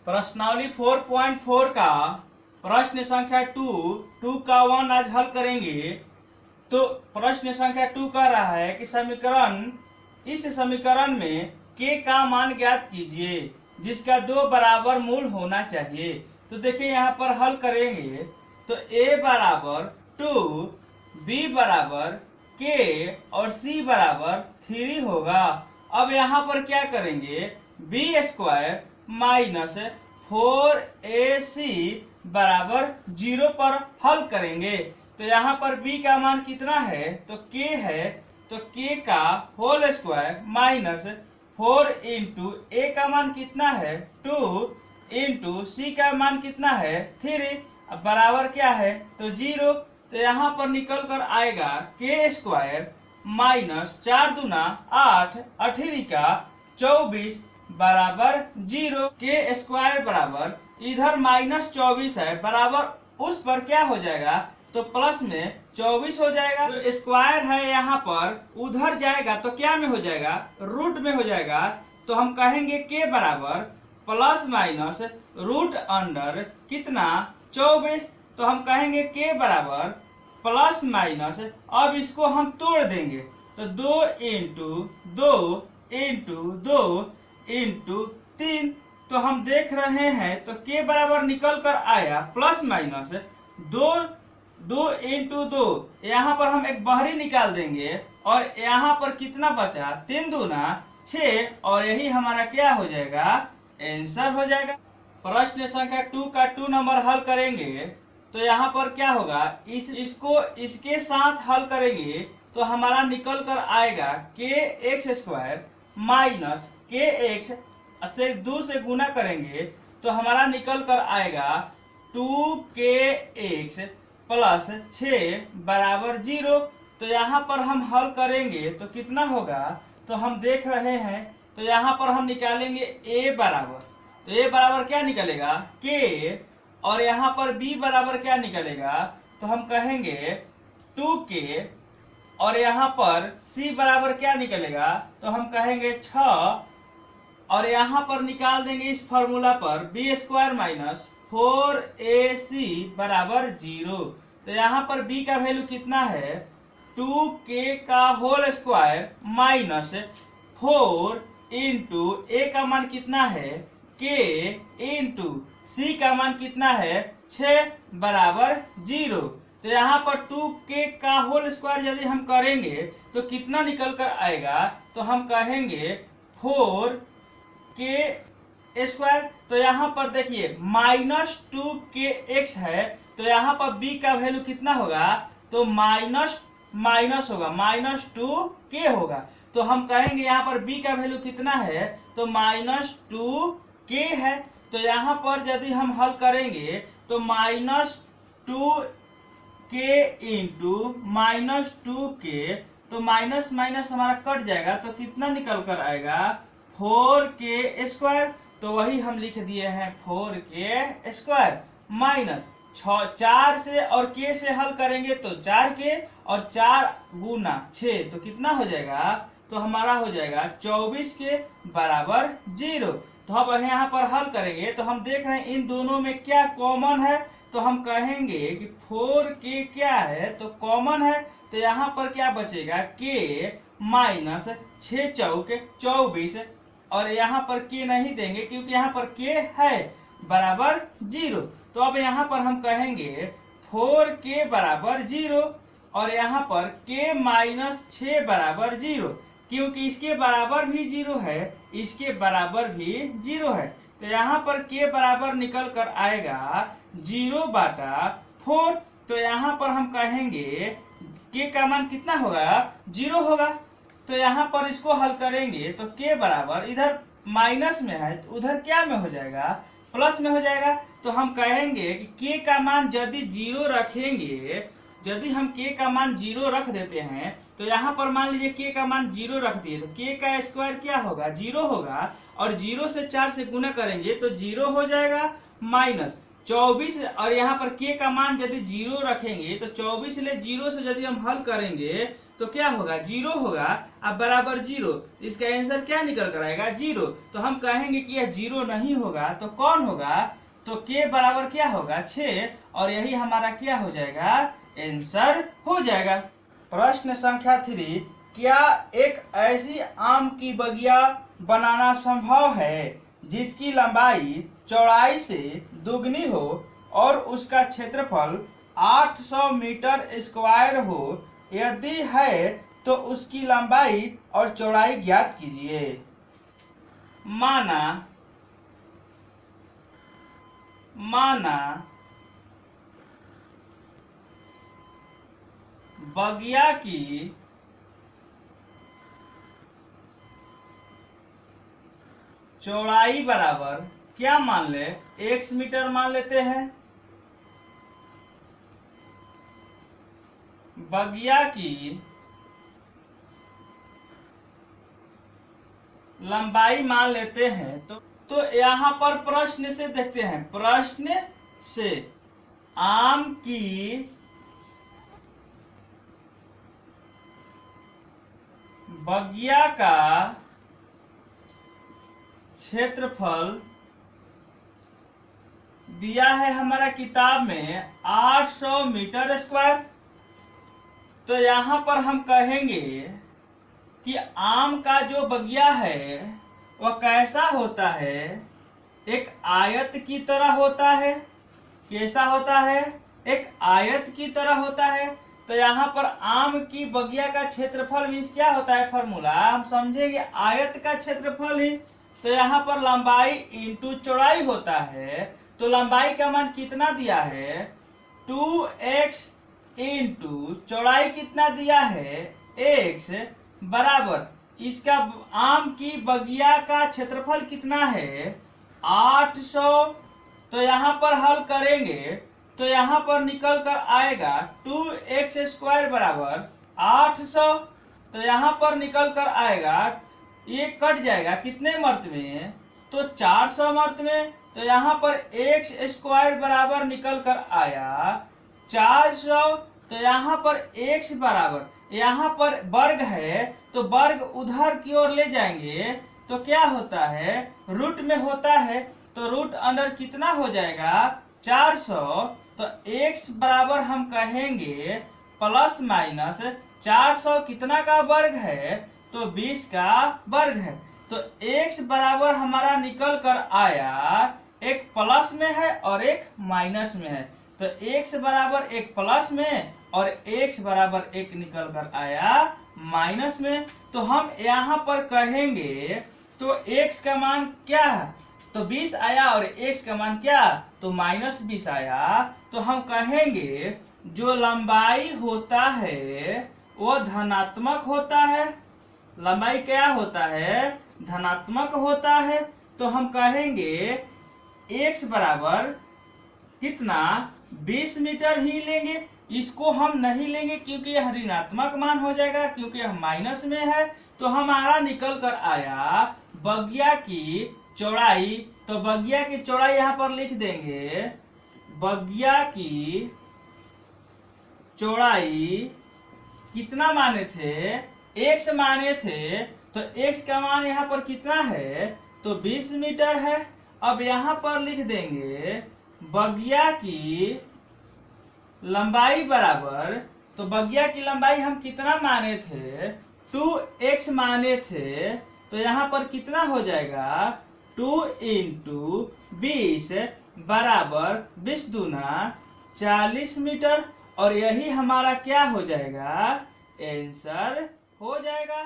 प्रश्नावली 4.4 का प्रश्न संख्या 2 का 1 आज हल करेंगे। तो प्रश्न संख्या 2 कह रहा है कि इस समीकरण में k का मान ज्ञात कीजिए जिसका 2 बराबर मूल होना चाहिए। तो देखिए यहाँ पर हल करेंगे तो a बराबर 2, b बराबर k और c बराबर 3 होगा। अब यहाँ पर क्या करेंगे, b स्क्वायर माइनस 4ac बराबर 0 पर हल करेंगे। तो यहाँ पर b का मान कितना है, तो k है, तो k का whole square minus 4 into a का मान कितना है 2 इंटू c का मान कितना है 3 बराबर क्या है तो 0। तो यहाँ पर निकल कर आएगा k स्क्वायर माइनस 4 दूना 8 18 का 24 बराबर 0। के स्क्वायर बराबर इधर माइनस 24 है बराबर उस पर क्या हो जाएगा तो प्लस में 24 हो जाएगा। तो स्क्वायर है यहाँ पर उधर जाएगा तो क्या में हो जाएगा रूट में हो जाएगा। तो हम कहेंगे के बराबर प्लस माइनस रूट अंडर कितना 24। तो हम कहेंगे के बराबर प्लस माइनस, अब इसको हम तोड़ देंगे तो 2 इंटू 2 इंटू 2 इंटू 3। तो हम देख रहे हैं तो के बराबर निकल कर आया प्लस माइनस 2 इंटू 2, यहाँ पर हम एक बहरी निकाल देंगे और यहाँ पर कितना बचा 3 दूना 6 और यही हमारा क्या हो जाएगा आंसर हो जाएगा। प्रश्न संख्या 2 का 2 नंबर हल करेंगे तो यहाँ पर क्या होगा इसको इसके साथ हल करेंगे तो हमारा निकल कर आएगा के एक्स स्क्वायर माइनस के एक्स से 2 से गुना करेंगे तो हमारा निकल कर आएगा 2kx प्लस 6 बराबर 0। तो यहाँ पर हम हल करेंगे तो कितना होगा तो हम देख रहे हैं तो यहाँ पर हम निकालेंगे a बराबर, तो a बराबर क्या निकलेगा k और यहाँ पर b बराबर क्या निकलेगा तो हम कहेंगे 2k और यहाँ पर c बराबर क्या निकलेगा तो हम कहेंगे 6 और यहाँ पर निकाल देंगे इस फॉर्मूला पर b स्क्वायर माइनस 4ac बराबर 0। तो यहाँ पर b का वैल्यू कितना है 2k का whole square minus 4 into a का मान कितना है k इंटू c का मान कितना है 6 बराबर 0। तो यहाँ पर 2k का होल स्क्वायर यदि हम करेंगे तो कितना निकल कर आएगा तो हम कहेंगे 4k स्क्वायर। तो यहाँ पर देखिए माइनस 2kx है तो यहाँ पर b का वैल्यू कितना होगा तो माइनस होगा माइनस 2k होगा। तो हम कहेंगे यहाँ पर b का वैल्यू कितना है तो माइनस 2k है। तो यहाँ पर यदि हम हल करेंगे तो minus 2k into minus 2k तो माइनस माइनस हमारा कट जाएगा तो कितना निकल कर आएगा 4k स्क्वायर। तो वही हम लिख दिए हैं 4k स्क्वायर माइनस 4 से और k से हल करेंगे तो 4k और 4 गुना 6 तो कितना हो जाएगा तो हमारा हो जाएगा 24k बराबर 0। तो अब यहाँ पर हल करेंगे तो हम देख रहे हैं इन दोनों में क्या कॉमन है तो हम कहेंगे कि 4k क्या है तो कॉमन है। तो यहाँ पर क्या बचेगा k माइनस 6 चौक 24 और यहाँ पर k नहीं देंगे क्योंकि यहाँ पर k है बराबर 0। तो अब यहाँ पर हम कहेंगे 4k बराबर 0 और यहाँ पर k माइनस 6 बराबर 0 क्योंकि इसके बराबर भी 0 है इसके बराबर भी 0 है। तो यहाँ पर k बराबर निकल कर आएगा 0/4। तो यहाँ पर हम कहेंगे k का मान कितना होगा 0 होगा। तो यहाँ पर इसको हल करेंगे तो k बराबर इधर माइनस में है तो उधर क्या में हो जाएगा प्लस में हो जाएगा। तो हम कहेंगे कि k का मान यदि 0 रखेंगे, यदि हम k का मान 0 रख देते हैं तो यहाँ पर मान लीजिए k का मान 0 रख दिए तो k का स्क्वायर क्या होगा 0 होगा और 0 से 4 से गुना करेंगे तो 0 हो जाएगा माइनस 24 और यहाँ पर k का मान यदि 0 रखेंगे तो 24 ले 0 से यदि हम हल करेंगे तो क्या होगा, 0 होगा। अब बराबर 0, इसका आंसर क्या निकल कर आएगा, 0। तो हम कहेंगे कि यह 0 नहीं होगा, तो कौन होगा, तो k बराबर क्या होगा, 6, और यही हमारा क्या हो जाएगा, आंसर हो जाएगा। प्रश्न संख्या 3, क्या एक ऐसी आम की बगिया बनाना संभव है जिसकी लंबाई चौड़ाई से दुगनी हो और उसका क्षेत्रफल 800 मीटर स्क्वायर हो? यदि है तो उसकी लंबाई और चौड़ाई ज्ञात कीजिए। माना बगिया की चौड़ाई बराबर क्या मान ले, x मीटर मान लेते हैं। बगिया की लंबाई मान लेते हैं। तो यहाँ पर प्रश्न से देखते हैं, प्रश्न से आम की बगिया का क्षेत्रफल दिया है हमारा किताब में 800 मीटर स्क्वायर। तो यहाँ पर हम कहेंगे कि आम का जो बगिया है वह कैसा होता है, एक आयत की तरह होता है। कैसा होता है, एक आयत की तरह होता है। तो यहाँ पर आम की बगिया का क्षेत्रफल मीन्स क्या होता है, फॉर्मूला हम समझेंगे आयत का क्षेत्रफल ही। तो यहाँ पर लंबाई इंटू चौड़ाई होता है। तो लंबाई का मान कितना दिया है, 2x इंटू चौड़ाई कितना दिया है, x, बराबर इसका आम की बगिया का क्षेत्रफल कितना है, 800। तो यहाँ पर हल करेंगे तो यहाँ पर निकल कर आएगा 2x स्क्वायर बराबर 800। तो यहाँ पर निकल कर आएगा, ये कट जाएगा कितने मर्त में, तो 400 मर्त में। तो यहाँ पर x स्क्वायर बराबर निकल कर आया 400। तो यहाँ पर x बराबर, यहाँ पर वर्ग है तो वर्ग उधर की ओर ले जाएंगे तो क्या होता है, रूट में होता है। तो रूट अंडर कितना हो जाएगा, 400। तो x बराबर हम कहेंगे प्लस माइनस 400 कितना का वर्ग है, तो 20 का वर्ग है। तो x बराबर हमारा निकल कर आया, एक प्लस में है और एक माइनस में है। तो x बराबर एक प्लस में और x बराबर एक निकल कर आया माइनस में। तो हम यहाँ पर कहेंगे, तो x का मान क्या है, तो 20 आया और x का मान क्या, तो -20 आया। तो हम कहेंगे जो लंबाई होता है वो धनात्मक होता है। लंबाई क्या होता है, धनात्मक होता है। तो हम कहेंगे x बराबर कितना, 20 मीटर ही लेंगे। इसको हम नहीं लेंगे क्योंकि यह ऋणात्मक मान हो जाएगा, क्योंकि यह माइनस में है। तो हमारा निकल कर आया बगिया की चौड़ाई। तो बगिया की चौड़ाई यहाँ पर लिख देंगे, बगिया की चौड़ाई कितना माने थे, x माने थे। तो x का मान यहाँ पर कितना है, तो 20 मीटर है। अब यहाँ पर लिख देंगे बगिया की लंबाई बराबर, तो बगिया की लंबाई हम कितना माने थे, 2x माने थे। तो यहाँ पर कितना हो जाएगा, 2 इंटू 20 बराबर 20 दूना 40 मीटर। और यही हमारा क्या हो जाएगा, आंसर हो जाएगा।